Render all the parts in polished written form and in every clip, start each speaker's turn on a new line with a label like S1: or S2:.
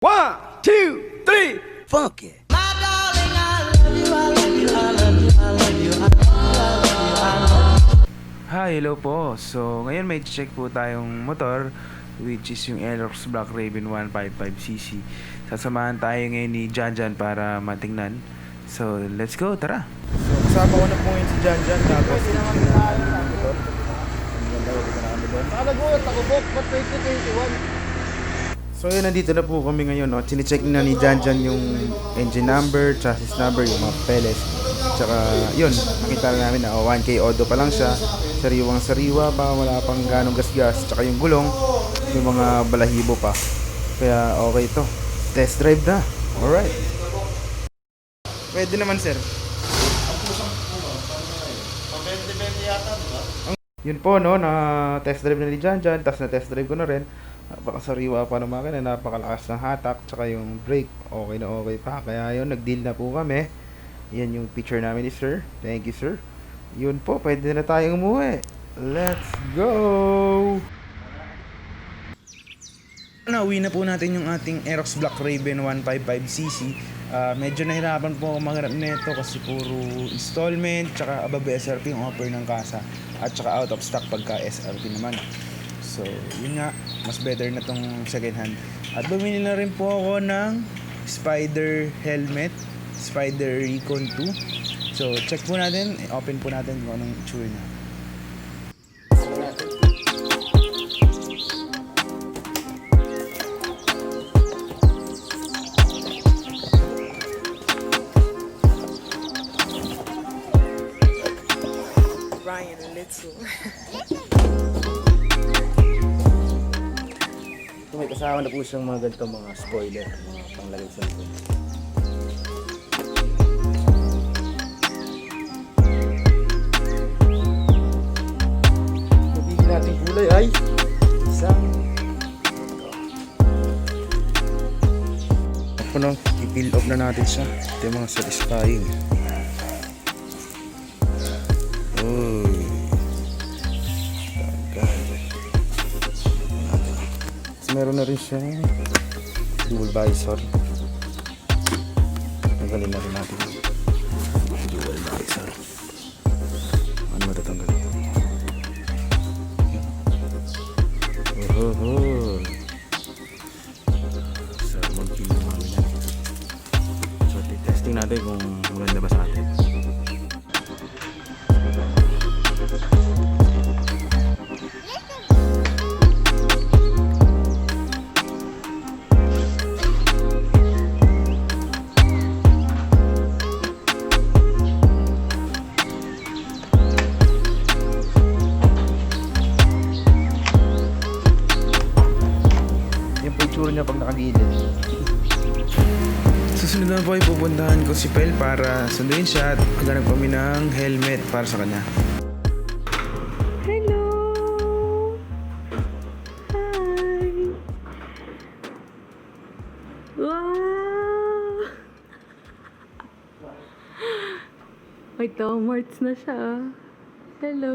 S1: 1, 2, 3, funk it.
S2: Hi, hello po. So, ngayon may check po tayong motor which is yung Aerox vlog-Vlogan 155cc. Sasamahan tayo ngayon ni Janjan para matingnan. So, let's go, tara. So, kasama ko na po ngayon si Janjan tapos yung motor. Ang ganda ko dito na kami doon.
S1: Nakalagot ako, Bok, ba't 2021?
S2: So yun, nandito na po kami ngayon, no? Chine-check na ni Janjan yung engine number, chassis number, yung mga peles. Tsaka yun, nakita namin na 1K auto pa lang siya. Sariwang sariwa pa, wala pang ganong gasgas. Tsaka yung gulong, yung mga balahibo pa. Kaya okay to. Test drive na. Alright. Pwede naman, sir. Yun po, no, na test drive na ni Janjan, tapos na test drive ko na rin. Napakasariwa pa ng makina, napakalakas ng hatak, tsaka yung brake, okay na okay pa. Kaya yun, nag-deal na po kami. Yan yung picture namin ni sir. Thank you, sir. Yun po, pwede na tayong umuwi. Let's go! Nauwi na po natin yung ating Aerox vlog-Vlogan 155cc. Medyo nahirapan po ako maghanap nito kasi puro installment, tsaka above SRP yung offer ng kasa, at tsaka out of stock pagka SRP naman. So, yun nga, mas better na tong second hand. At bumili na rin po ako ng Spider helmet, Spider Recon 2. So, check po natin, open po natin kung anong itsura niya.
S3: Ryan, let's go.
S2: May kasama na po siyang mga ganitong mga spoiler, mga panglagay sa likod. Mabili natin kulay ay isang ako na, i-peel off na natin siya. Ito yung mga satisfying. Meron na rin siyang dual visor. Tanggalin na rin natin dual visor. Ano matatanggalin? So mag-peel namin yan. So testing natin kung maganda ba sa atin. Niya pag nakagilid. Susunod na po ay pupuntahan ko si Pel para sunduin siya at maghanap kami ng helmet para sa kanya.
S3: Hello! Hi! Wow! May Tomarts na siya. Hello!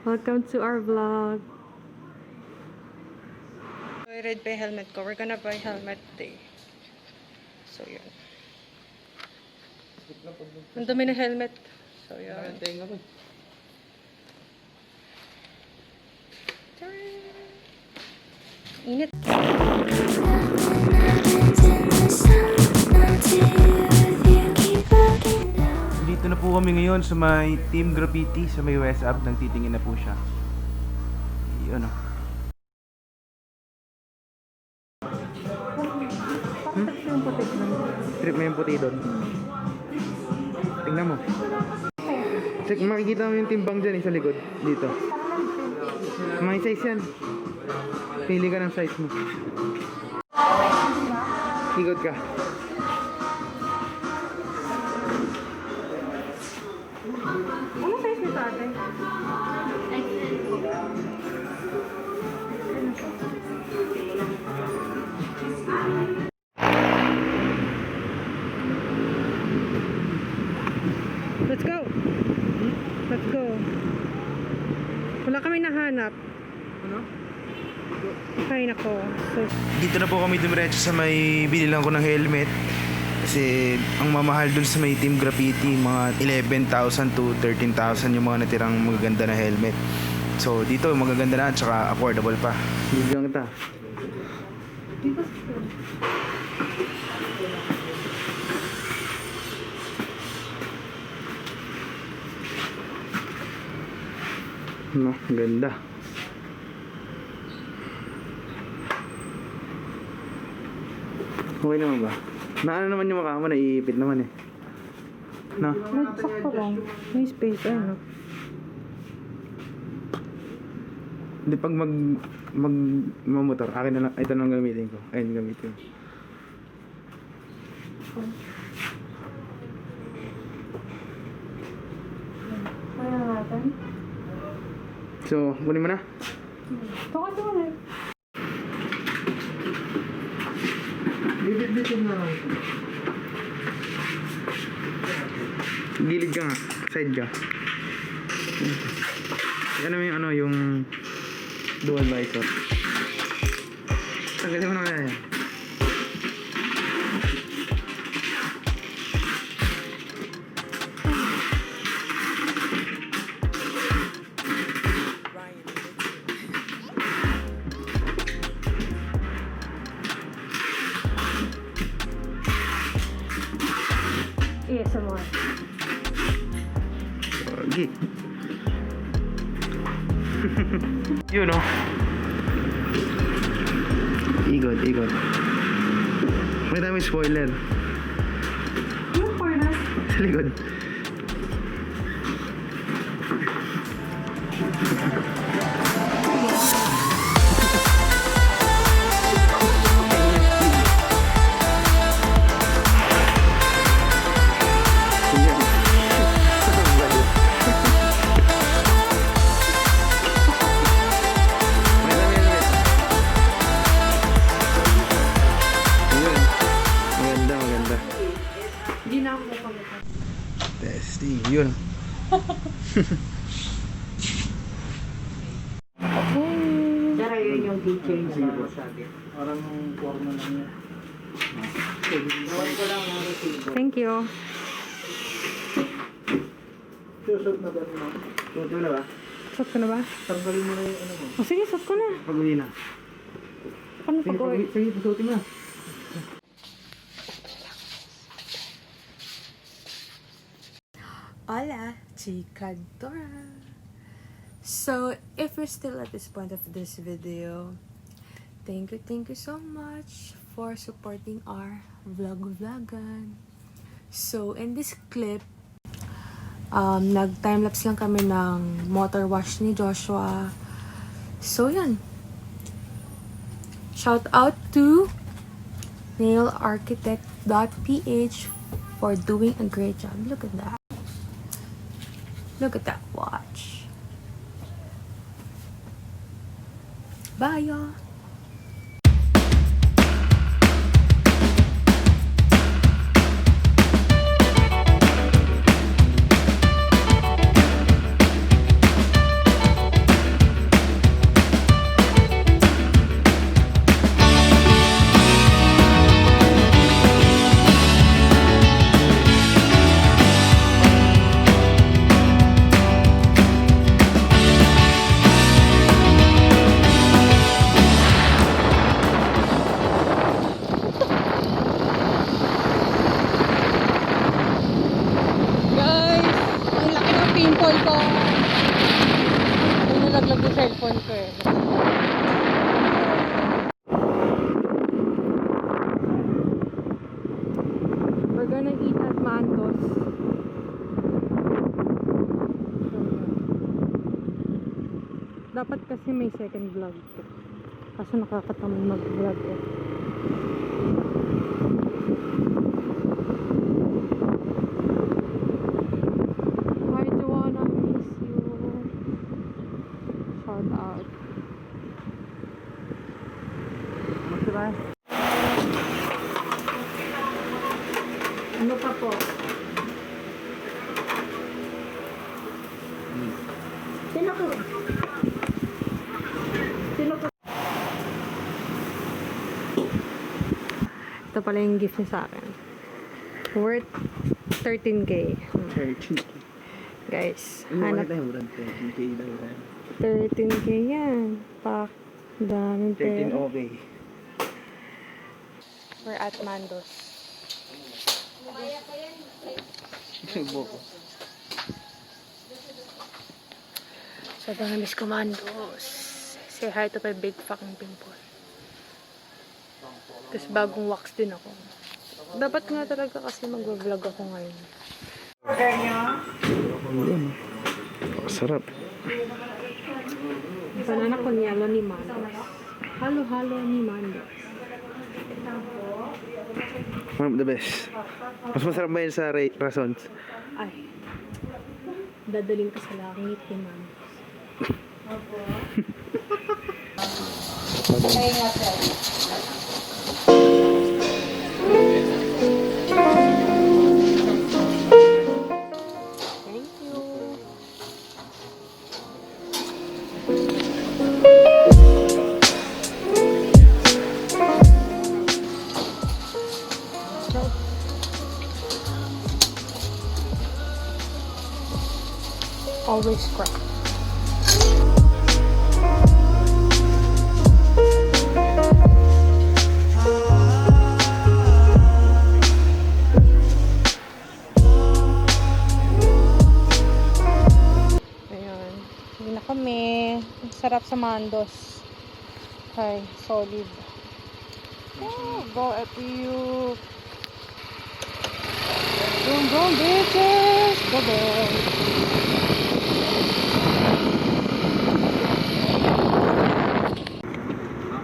S3: Welcome to our vlog. I read pa yung helmet ko. We're gonna buy helmet today. So, yun. Ang dami ng helmet. So, yun. Init.
S2: Dito na po kami ngayon sa may Team Graffiti sa may West Ab. Nagtitingin na po siya. Yun o. Trip mo yung puti doon. Tingnan mo. Check, makikita mo yung timbang dyan sa likod. Dito. May size yan. Pili ka ng size mo. Ikot ka.
S3: Ano size nito ate? Let's go! Let's go! Wala kami nahanap.
S2: Ano?
S3: Ay, nako. So,
S2: Dito na po kami dumiretso sa may binilang ko ng helmet. Kasi ang mamahal dun sa may Team Graffiti, mga 11,000 to 13,000 yung mga natirang magaganda na helmet. So dito magaganda na at saka affordable pa. Bigyan kita. No, ganda. Okay naman ba? Naano naman yung mukha mo, naiipit naman eh. No?
S3: sakto lang. May space, no?
S2: Hindi pag mamotor, akin na lang, ito nang gamitin ko. Ayun gamitin.
S3: Kaya natin.
S2: So, kunin mo na.
S3: Ito na.
S1: Bibit-bitin na lang ito.
S2: Gilid ka nga, side ka. Ano yung dual visor. Tagalin mo na kaya yan.
S3: ASMR.
S2: Pogi. Yun o. Ikot. May dami spoiler.
S3: Yung furnace.
S2: Sa likod.
S3: Hindi na ako mapagod.
S2: Testing. Yun.
S3: Pero yun yung teacher niya.
S1: Parang forma lang niya.
S3: Thank you.
S1: Susot na ba ito?
S2: Tuto na ba?
S3: Suot ko na ba?
S1: Tanggalin mo na yung ano mo.
S3: O sige, suot ko na.
S2: Pag-uwi na.
S3: Paano pag-uwi?
S2: Sige, pasutin mo na.
S4: Hola, Chikadora. So, if you're still at this point of this video, thank you so much for supporting our vlog-vlogan. So, in this clip, nag-timelapse lang kami ng motor wash ni Joshua. So, yan. Shout out to nailarchitect.ph for doing a great job. Look at that. Look at that watch. Bye, y'all. Pimple ko. Ay, nalaglag yung cellphone ko eh. We're gonna eat at Mandos. Dapat kasi may second vlog ko. Kaso nakakatamad mag-vlog eh. Ano pa po? Sino ko?
S3: Ito pala yung gift niya sa akin. Worth 13K.
S2: 13K.
S3: Guys,
S2: Ano
S3: hanap
S2: tayo? 13K daw.
S3: 13K yan. Pak. Daming
S2: 13
S3: pera.
S2: okay.
S3: We're at Mandos.
S2: Boko.
S3: Sobrang miss ko Mandos. Say hi to my big fucking pimple. Tapos bagong wax din ako. Dapat nga talaga kasi mag-vlog ako ngayon.
S2: Sarap.
S3: Banana con yellow ni Mandos. Halo-halo ni Mandos.
S2: One of the best. Mas masarap ba yun sa Rasons?
S3: Ay. Dadaling ka sa langit ni Mandos. Ay nga Thank you. Always scrap. Ayan. Hindi na kami. Ang sarap sa Mandos. Okay, solid. Oh, go at you. Boom, boom, bitches! Bye-bye.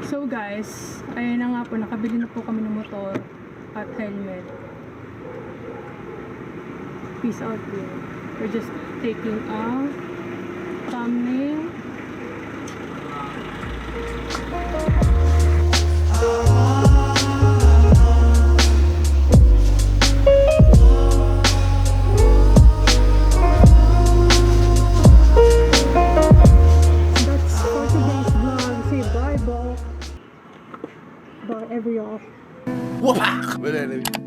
S3: So guys, ayun na nga po, nakabili na po kami ng motor at helmet. Peace out here. We're just taking out thumbnail. That's for today's vlog. Say bye, Bok. Bye, everyone.
S2: Wapak! Wala na.